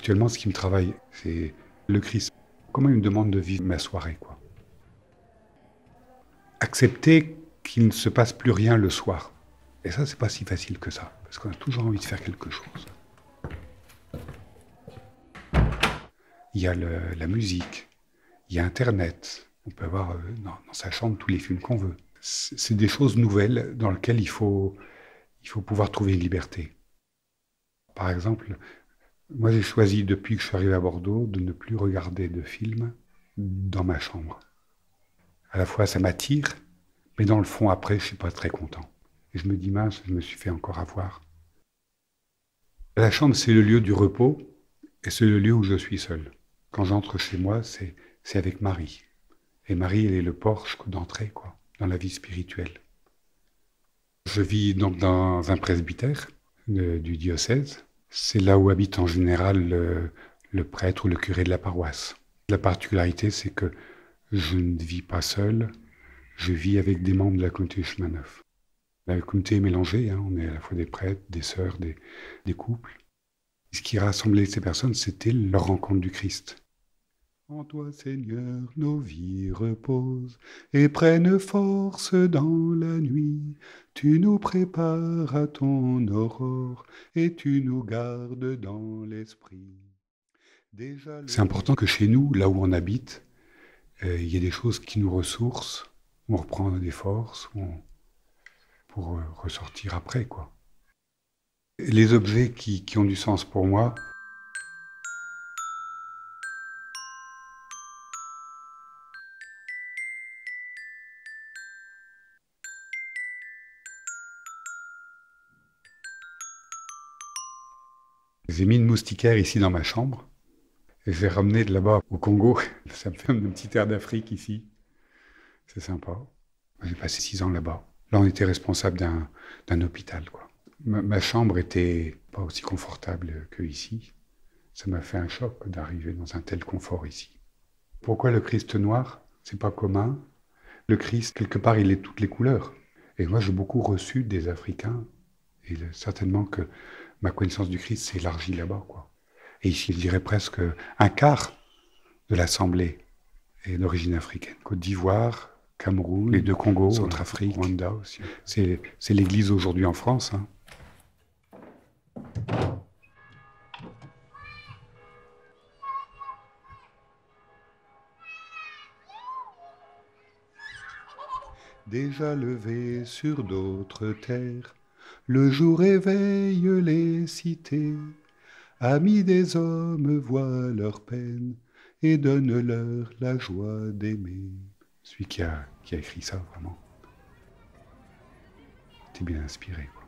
Actuellement, ce qui me travaille, c'est le Christ. Comment il me demande de vivre ma soirée, quoi. Accepter qu'il ne se passe plus rien le soir. Et ça, c'est pas si facile que ça, parce qu'on a toujours envie de faire quelque chose. Il y a la musique, il y a Internet. On peut avoir dans sa chambre tous les films qu'on veut. C'est des choses nouvelles dans lesquelles il faut pouvoir trouver une liberté. Par exemple, moi j'ai choisi depuis que je suis arrivé à Bordeaux de ne plus regarder de films dans ma chambre. À la fois ça m'attire, mais dans le fond après je suis pas très content. Et je me dis mince, je me suis fait encore avoir. La chambre c'est le lieu du repos et c'est le lieu où je suis seul. Quand j'entre chez moi, c'est avec Marie. Et Marie, elle est le porche d'entrée, quoi, dans la vie spirituelle. Je vis donc dans un presbytère du diocèse. C'est là où habite en général le prêtre ou le curé de la paroisse. La particularité, c'est que je ne vis pas seul, je vis avec des membres de la communauté chemin neuf. La communauté est mélangée, hein, on est à la fois des prêtres, des sœurs, des couples. Ce qui rassemblait ces personnes, c'était leur rencontre du Christ. En toi, Seigneur, nos vies reposent et prennent force dans la nuit. Tu nous prépares à ton aurore et tu nous gardes dans l'esprit. C'est important que chez nous, là où on habite, il y ait des choses qui nous ressourcent, où on reprend des forces, pour ressortir après, quoi. Les objets qui ont du sens pour moi, j'ai mis une moustiquaire ici dans ma chambre. Et je l'ai ramené de là-bas au Congo. Ça me fait un petit air d'Afrique ici. C'est sympa. J'ai passé 6 ans là-bas. Là, on était responsable d'un hôpital, quoi. Ma chambre était pas aussi confortable que ici. Ça m'a fait un choc d'arriver dans un tel confort ici. Pourquoi le Christ noir? C'est pas commun. Le Christ, quelque part, il est toutes les couleurs. Et moi, j'ai beaucoup reçu des Africains. Et certainement que ma connaissance du Christ s'est élargie là-bas, quoi. Et ici, je dirais presque un quart de l'Assemblée est d'origine africaine. Côte d'Ivoire, Cameroun, les deux Congos, Centrafrique, Rwanda aussi. C'est l'Église aujourd'hui en France. Hein. Déjà levé sur d'autres terres, le jour éveille les cités. Amis des hommes voient leur peine et donne leur la joie d'aimer. Celui qui a écrit ça, vraiment, était bien inspiré, quoi.